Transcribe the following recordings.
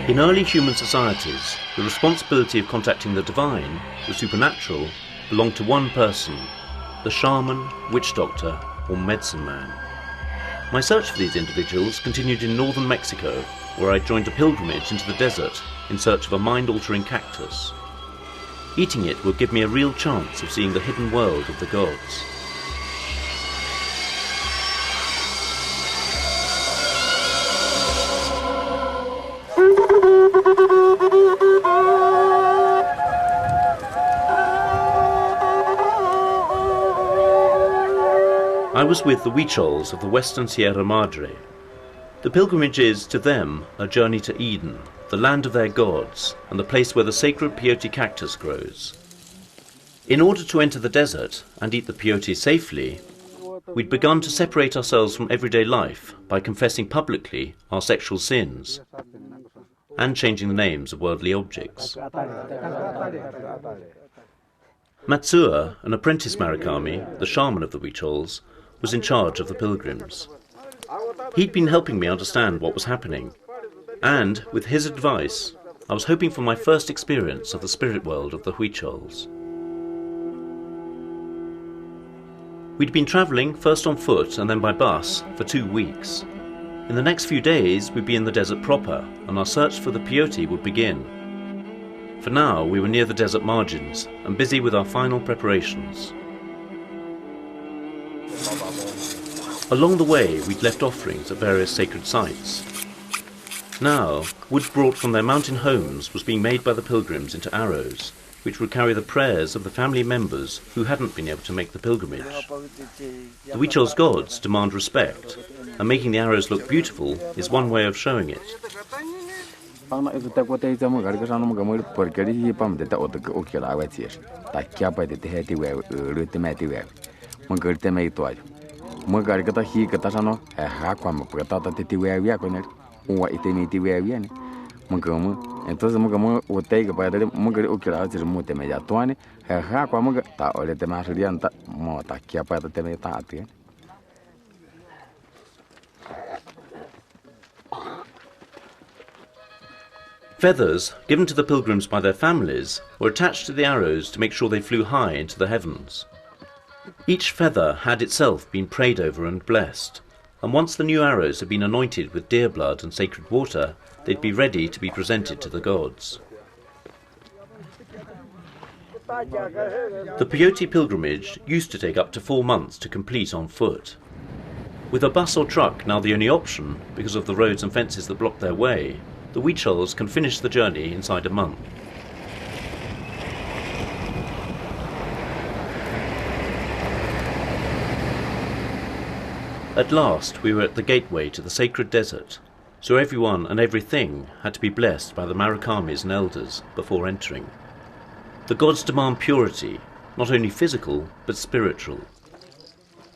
In early human societies, the responsibility of contacting the divine, the supernatural, belonged to one person, the shaman, witch doctor, or medicine man. My search for these individuals continued in northern Mexico, where I joined a pilgrimage into the desert in search of a mind-altering cactus. Eating it would give me a real chance of seeing the hidden world of the gods. I was with the Huichols of the western Sierra Madre. The pilgrimage is, to them, a journey to Eden, the land of their gods, and the place where the sacred peyote cactus grows. In order to enter the desert and eat the peyote safely, we'd begun to separate ourselves from everyday life by confessing publicly our sexual sins and changing the names of worldly objects. Matsua, an apprentice Marikami, the shaman of the Huichols, was in charge of the pilgrims. He'd been helping me understand what was happening, and, with his advice, I was hoping for my first experience of the spirit world of the Huichols. We'd been travelling, first on foot and then by bus, for 2 weeks. In the next few days, we'd be in the desert proper, and our search for the peyote would begin. For now, we were near the desert margins, and busy with our final preparations. Along the way, we'd left offerings at various sacred sites. Now, wood brought from their mountain homes was being made by the pilgrims into arrows, which would carry the prayers of the family members who hadn't been able to make the pilgrimage. The Huichols' gods demand respect, and making the arrows look beautiful is one way of showing it. Feathers, given to the pilgrims by their families, were attached to the arrows to make sure they flew high into the heavens. Each feather had itself been prayed over and blessed, and once the new arrows had been anointed with deer blood and sacred water, they'd be ready to be presented to the gods. The peyote pilgrimage used to take up to 4 months to complete on foot. With a bus or truck now the only option, because of the roads and fences that block their way, the Huichols can finish the journey inside a month. At last we were at the gateway to the sacred desert, so everyone and everything had to be blessed by the Marikamis and elders before entering. The gods demand purity, not only physical but spiritual.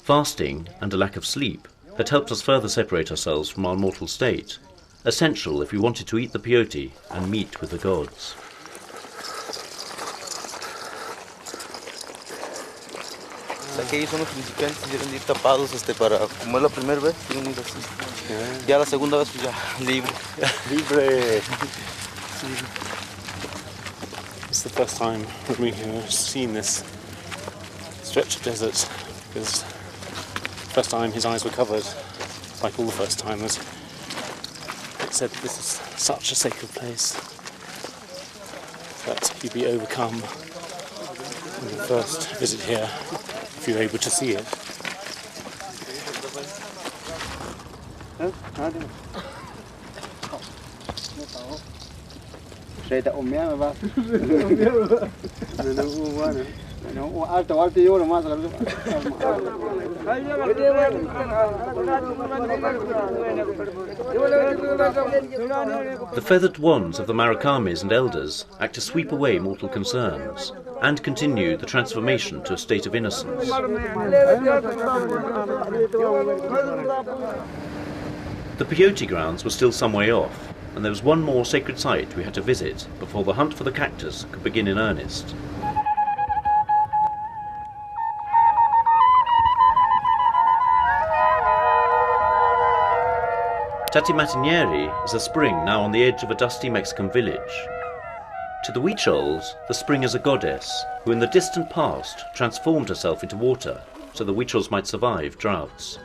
Fasting and a lack of sleep had helped us further separate ourselves from our mortal state, essential if we wanted to eat the peyote and meet with the gods. Aquellos son los principiantes y deben ir tapados para, como es la primera vez, tienen ir así. Ya la segunda vez pues ya libre. Libre. It's the first time we have seen this stretch of desert, because the first time his eyes were covered, like all the first timers. It said this is such a sacred place that you'd be overcome on the first visit here if you're able to see it. The feathered wands of the Marikamis and elders act to sweep away mortal concerns and continue the transformation to a state of innocence. The peyote grounds were still some way off, and there was one more sacred site we had to visit before the hunt for the cactus could begin in earnest. Tatimatiñeri is a spring now on the edge of a dusty Mexican village. To the Huichols, the spring is a goddess who in the distant past transformed herself into water so the Huichols might survive droughts.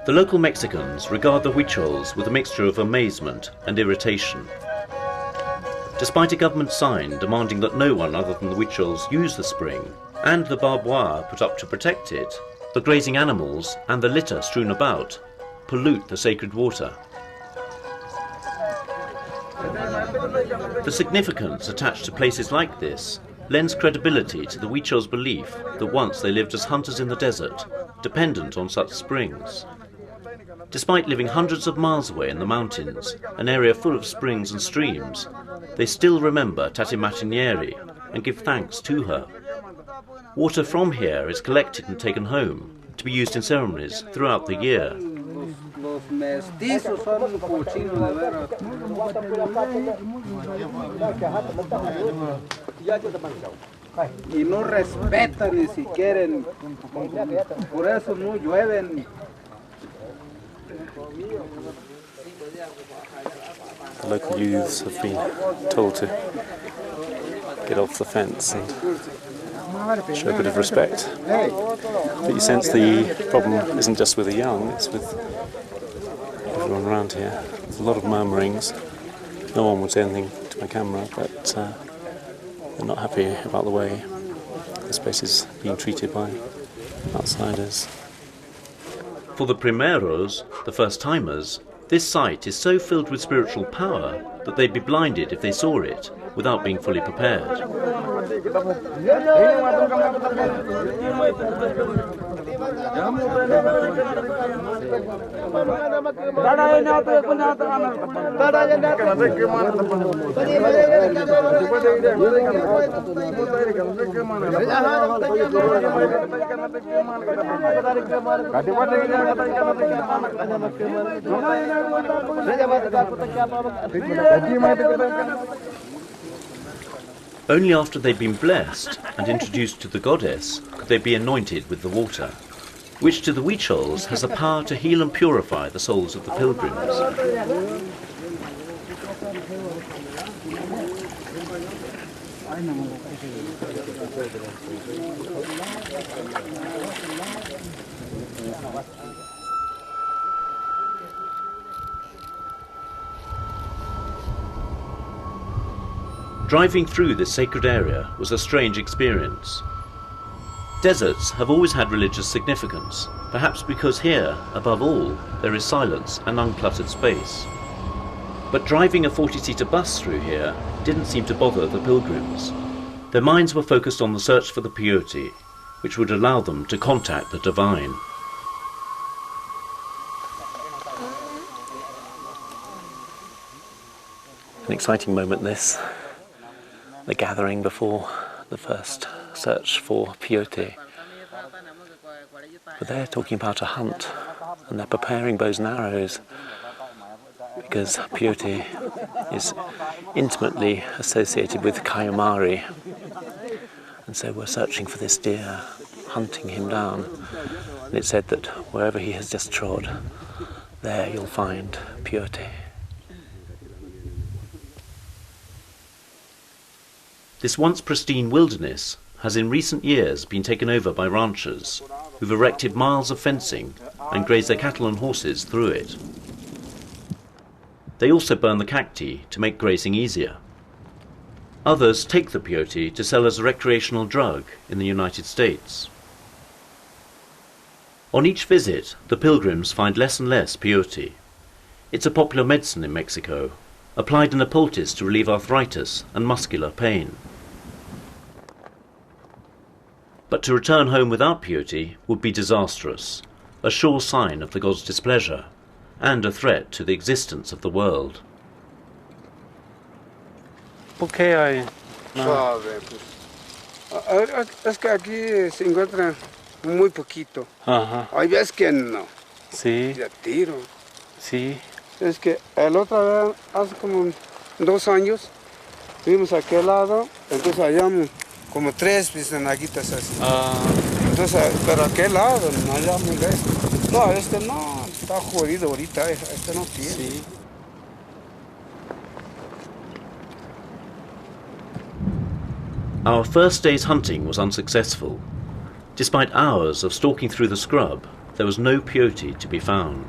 The local Mexicans regard the Huichols with a mixture of amazement and irritation. Despite a government sign demanding that no one other than the Huichols use the spring, and the barbed wire put up to protect it, the grazing animals and the litter strewn about pollute the sacred water. The significance attached to places like this lends credibility to the Huichols' belief that once they lived as hunters in the desert, dependent on such springs. Despite living hundreds of miles away in the mountains, an area full of springs and streams, they still remember Tatimatiñeri and give thanks to her. Water from here is collected and taken home to be used in ceremonies throughout the year. Y no respetan ni siquiera, por eso no llueven. The local youths have been told to get off the fence and show a bit of respect. But you sense the problem isn't just with the young, it's with everyone around here. There's a lot of murmurings. No one would say anything to my camera, but they're not happy about the way this place is being treated by outsiders. For the primeros, the first-timers, this site is so filled with spiritual power that they'd be blinded if they saw it without being fully prepared. Only after they'd been blessed and introduced to the goddess could they be anointed with the water, which to the Huichols has the power to heal and purify the souls of the pilgrims. Driving through this sacred area was a strange experience. Deserts have always had religious significance, perhaps because here, above all, there is silence and uncluttered space. But driving a 40-seater bus through here didn't seem to bother the pilgrims. Their minds were focused on the search for the peyote, which would allow them to contact the divine. An exciting moment, this. The gathering before the first search for peyote. But they're talking about a hunt, and they're preparing bows and arrows, because peyote is intimately associated with Kayamari. And so we're searching for this deer, hunting him down. And it's said that wherever he has just trod, there you'll find peyote. This once pristine wilderness has in recent years been taken over by ranchers who've erected miles of fencing and graze their cattle and horses through it. They also burn the cacti to make grazing easier. Others take the peyote to sell as a recreational drug in the United States. On each visit, the pilgrims find less and less peyote. It's a popular medicine in Mexico, applied in a poultice to relieve arthritis and muscular pain. But to return home without peyote would be disastrous, a sure sign of the god's displeasure, and a threat to the existence of the world. ¿Por qué hay? Suave, pues. Es que aquí se encuentra muy poquito. Ajá. Hay veces que no. Sí, De tiro. sí. Es que el otro vez, hace como 2 años, fuimos a aquel lado, entonces hallamos como 3 biznaguitas así. Entonces, pero a aquel lado, no hallamos esto. No, este no. está jodido ahorita, este no tiene. Sí. Our first day's hunting was unsuccessful. Despite hours of stalking through the scrub, there was no peyote to be found.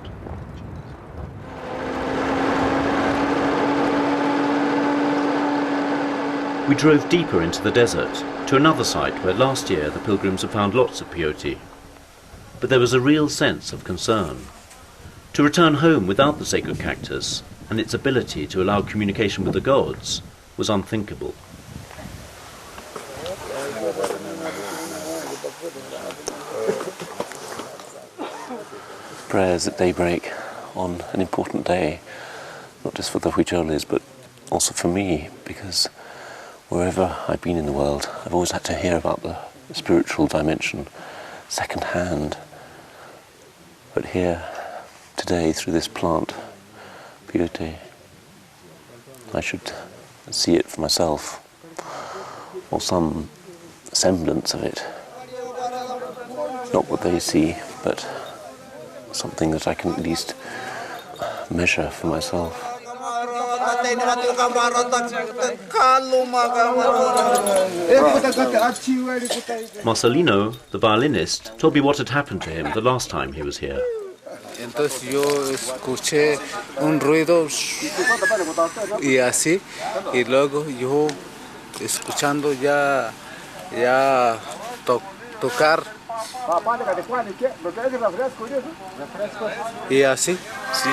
We drove deeper into the desert, to another site where last year the pilgrims had found lots of peyote. But there was a real sense of concern. To return home without the sacred cactus and its ability to allow communication with the gods was unthinkable. Prayers at daybreak on an important day, not just for the Huicholes, but also for me, because wherever I've been in the world, I've always had to hear about the spiritual dimension second hand. But here, today, through this plant, peyote, I should see it for myself, or some semblance of it. Not what they see, but something that I can at least measure for myself. Marcelino, the violinist, told me what had happened to him the last time he was here. Entonces yo escuché un ruido y así, y luego yo escuchando ya tocar y así. Sí.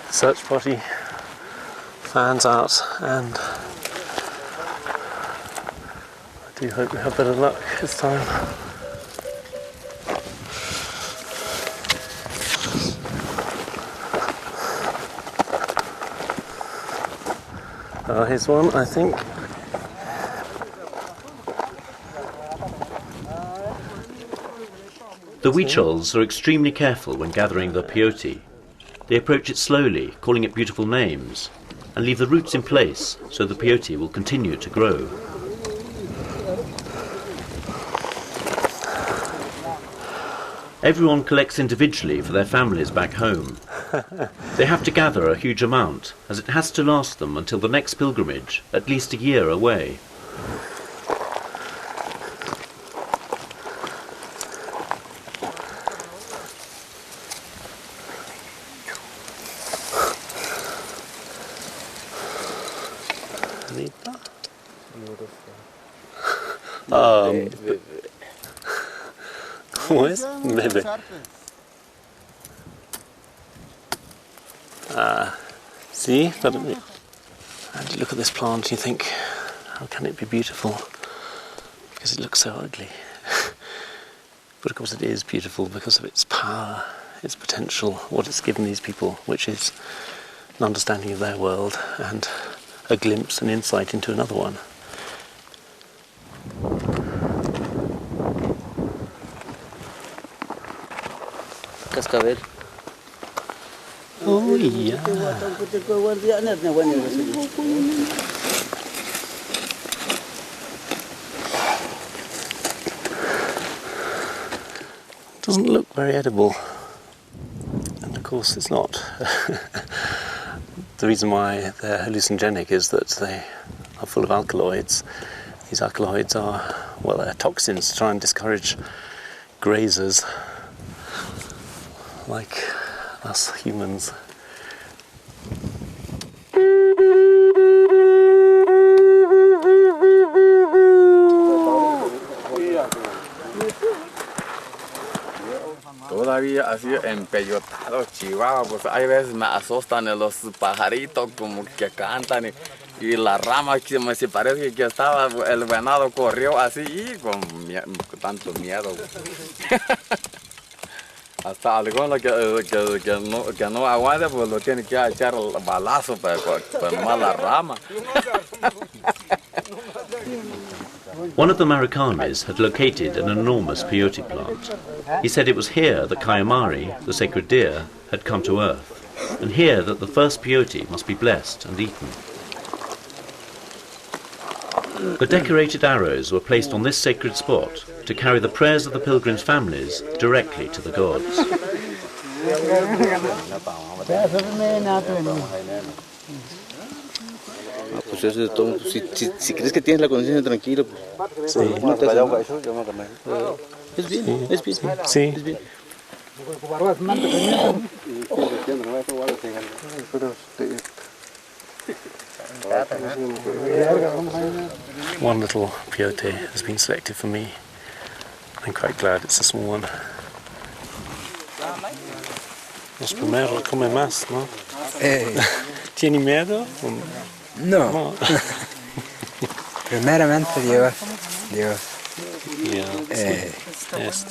Search party fans out, and I do hope we have better luck this time. Here's one, I think. The Huichols are extremely careful when gathering the peyote. They approach it slowly, calling it beautiful names, and leave the roots in place so the peyote will continue to grow. Everyone collects individually for their families back home. They have to gather a huge amount, as it has to last them until the next pilgrimage, at least a year away. ¿Cómo es? Bebé. See, but and you look at this plant and you think, how can it be beautiful? Because it looks so ugly. But of course it is beautiful because of its power, its potential, what it's given these people, which is an understanding of their world and a glimpse and insight into another one. Cascabel. Oh yeah. Doesn't look very edible, and of course it's not. The reason why they're hallucinogenic is that they are full of alkaloids. These alkaloids are, well, they're toxins to try and discourage grazers like us humans. Todavía así empeyotado, Chihuahua, pues hay veces me asustan los pajaritos como que cantan y la rama que se parece que estaba, el venado corrió así y con tanto miedo. Hasta alguno que no aguante, pues lo tiene que echar el balazo para tomar la rama. One of the Marikamis had located an enormous peyote plant. He said it was here that Kayamari, the sacred deer, had come to earth, and here that the first peyote must be blessed and eaten. The decorated arrows were placed on this sacred spot to carry the prayers of the pilgrims' families directly to the gods. Pues eso es todo. Si crees que tienes la conciencia tranquila, pues sí. No te hace nada. Es bien, es bien. Sí. Es bien. One little peyote has been selected for me. I'm quite glad it's a small one. Los primeros comen más, ¿no? ¿Tiene miedo? No. Primeramente Dios. Yeah. Yes.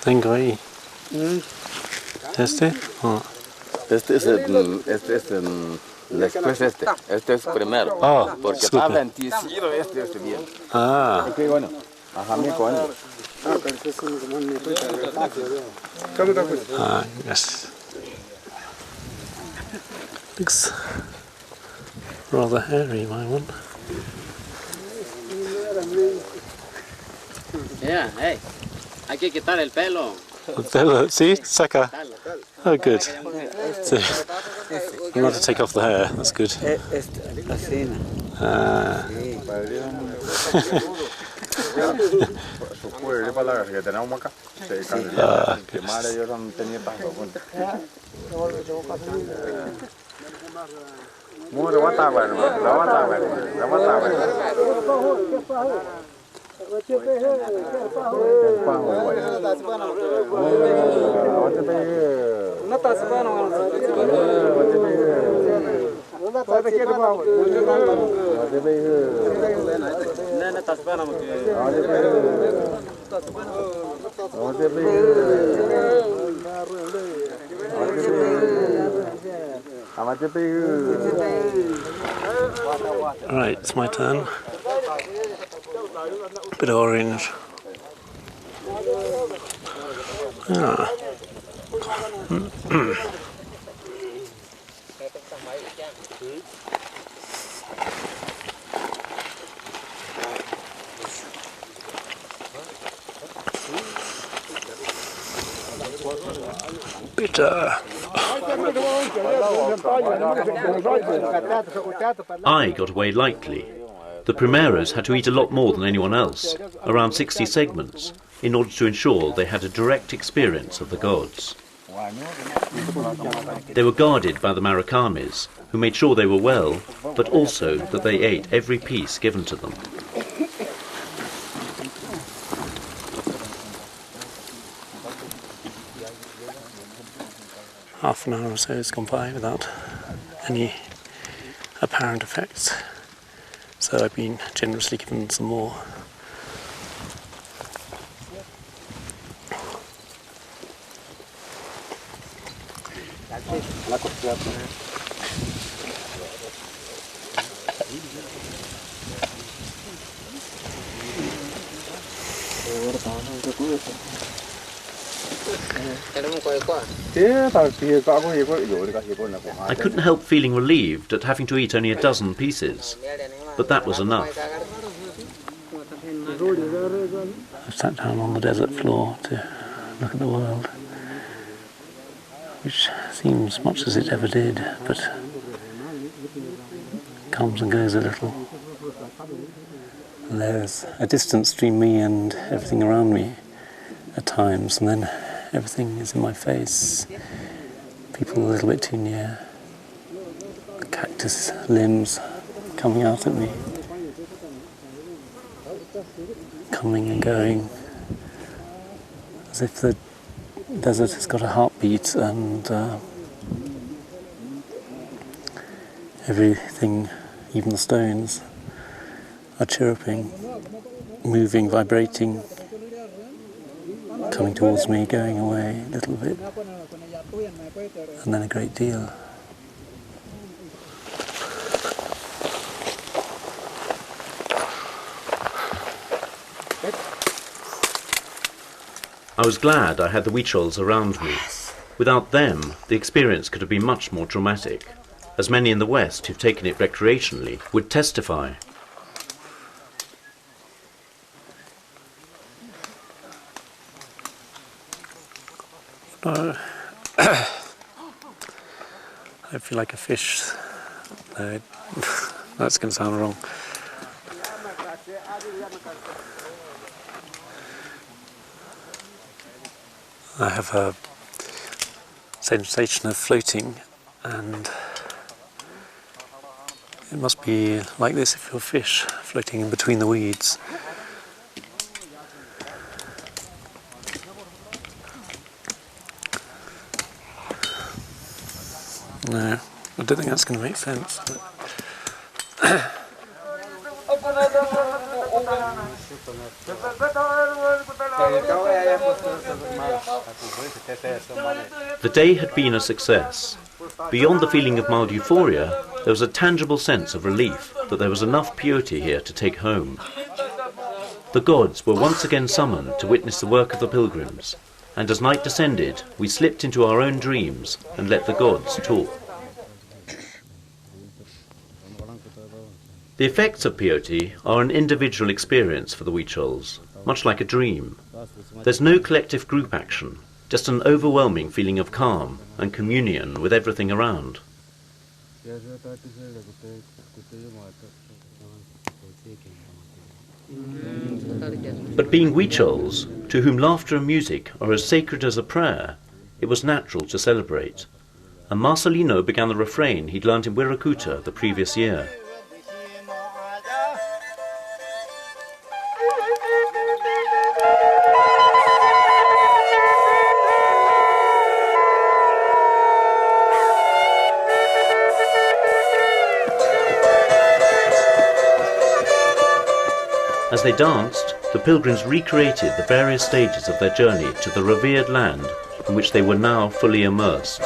Tengo ahí. ¿Este? Oh. Este es después este es primero. Oh, porque super. está bendecido este bien. Ah. Ok, bueno. Ajá, mi coño. Ah, yes. Looks rather hairy, my one. Yeah, hey, hay que quitar el pelo. See, saca. Oh, good. So, you want to take off the hair, that's good. Ah. Right, it's my turn. Bit of orange. Ah. Bitter. I got away lightly. The primeros had to eat a lot more than anyone else, around 60 segments, in order to ensure they had a direct experience of the gods. They were guarded by the Marikamis, who made sure they were well, but also that they ate every piece given to them. Half an hour or so has gone by without any apparent effects, so I've been generously given some more. I couldn't help feeling relieved at having to eat only a dozen pieces, but that was enough. I've sat down on the desert floor to look at the world, which seems much as it ever did, but comes and goes a little. And there's a distance between me and everything around me at times, and then everything is in my face. People a little bit too near. The cactus limbs coming out at me. Coming and going. As if the desert has got a heartbeat and everything, even the stones, are chirruping, moving, vibrating, coming towards me, going away a little bit, and then a great deal. I was glad I had the Huichols around me. Without them, the experience could have been much more traumatic, as many in the West who've taken it recreationally would testify. I feel like a fish. No, that's going to sound wrong. I have a sensation of floating, and it must be like this if you're a fish floating in between the weeds. No, I don't think that's going to make sense. The day had been a success. Beyond the feeling of mild euphoria, there was a tangible sense of relief that there was enough peyote here to take home. The gods were once again summoned to witness the work of the pilgrims, and as night descended, we slipped into our own dreams and let the gods talk. The effects of peyote are an individual experience for the Huichols, much like a dream. There's no collective group action, just an overwhelming feeling of calm and communion with everything around. But being Huichols, to whom laughter and music are as sacred as a prayer, it was natural to celebrate. And Marcelino began the refrain he'd learnt in Wirrakuta the previous year. As they danced, the pilgrims recreated the various stages of their journey to the revered land in which they were now fully immersed.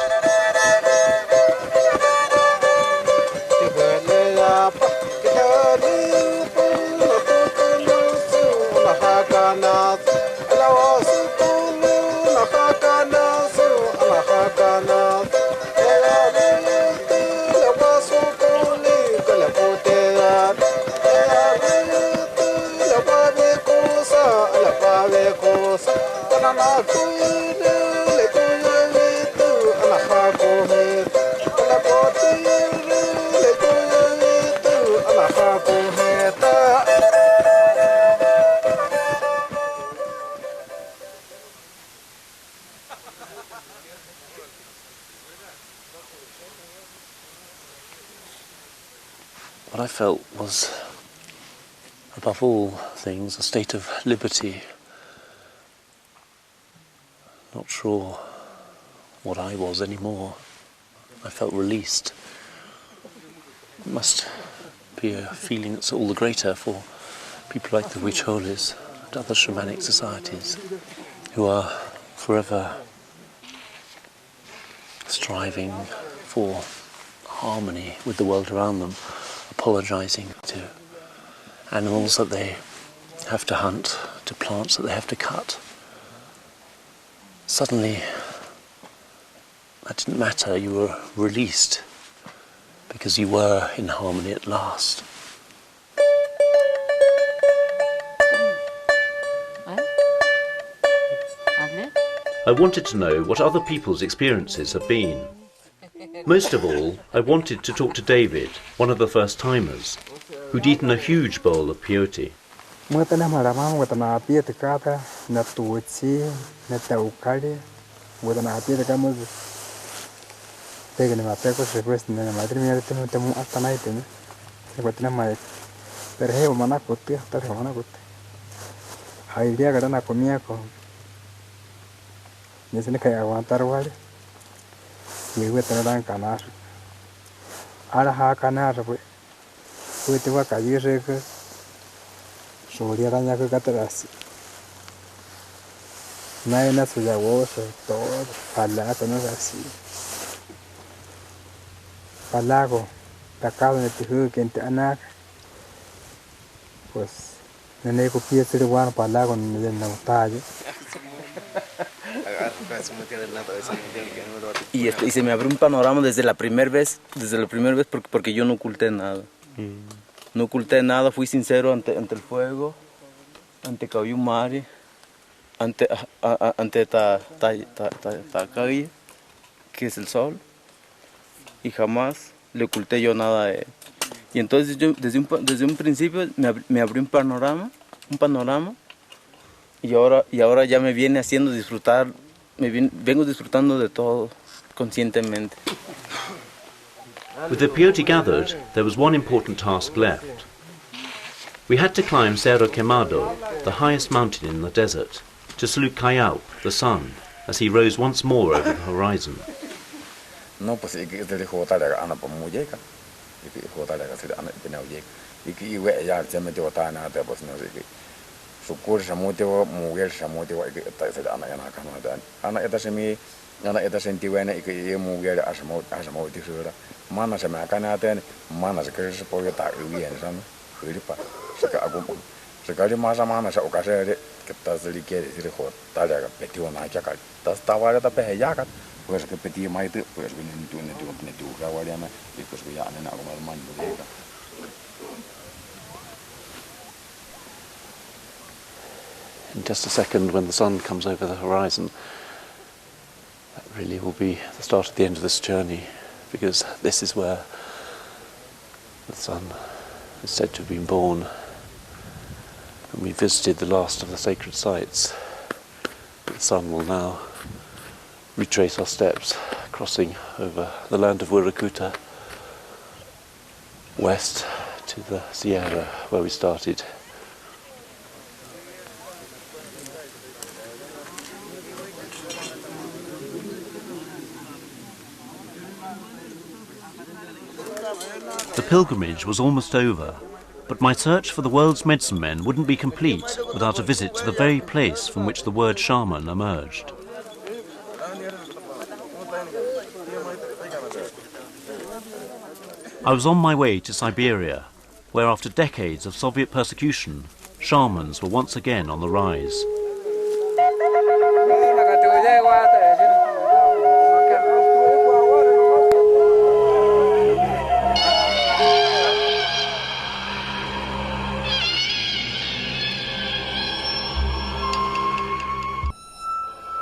What I felt was, above all things, a state of liberty. Not sure what I was anymore. I felt released. It must be a feeling that's all the greater for people like the Huicholes and other shamanic societies who are forever striving for harmony with the world around them, apologising to animals that they have to hunt, to plants that they have to cut. Suddenly, that didn't matter, you were released because you were in harmony at last. I wanted to know what other people's experiences had been. Most of all, I wanted to talk to David, one of the first-timers, who'd eaten a huge bowl of peyote. Y se me abrió un panorama desde la primera vez porque yo no oculté nada. No oculté nada, fui sincero ante el fuego, ante Cayumari, ante Takagi, que es el sol, y jamás le oculté yo nada a él. Y entonces yo desde un principio me abrió un panorama, y ahora ya me viene haciendo disfrutar, vengo disfrutando de todo conscientemente. With the peyote gathered, there was one important task left. We had to climb Cerro Quemado, the highest mountain in the desert, to salute Callao, the sun, as he rose once more over the horizon. No, pues desde Jotara ana pa mujeka. Jotara ka sida ana pina ujeka. Iki iwe ya se mete otana te pues no sé qué. Sukur samote wa muger samote wa ta sida ana yana kana dan. Ana eta semi ana eta senti wena iki ye muger asamo ti sura. Mana se ma kana ten mana se kres po ta uyen san. Hiripa. Saka agum. Saka masa mana sa okase que ta zeli ke sire Jotara ka petio na ka ta stawara ta pe ya ka. Pues que petit maite pues vienen tu rawaliana y pues ya nena como el man bodega. In just a second, when the sun comes over the horizon, that really will be the start of the end of this journey, because this is where the sun is said to have been born, and we visited the last of the sacred sites. The sun will now retrace our steps, crossing over the land of Wirakuta, west to the Sierra where we started. The pilgrimage was almost over, but my search for the world's medicine men wouldn't be complete without a visit to the very place from which the word shaman emerged. I was on my way to Siberia, where after decades of Soviet persecution, shamans were once again on the rise.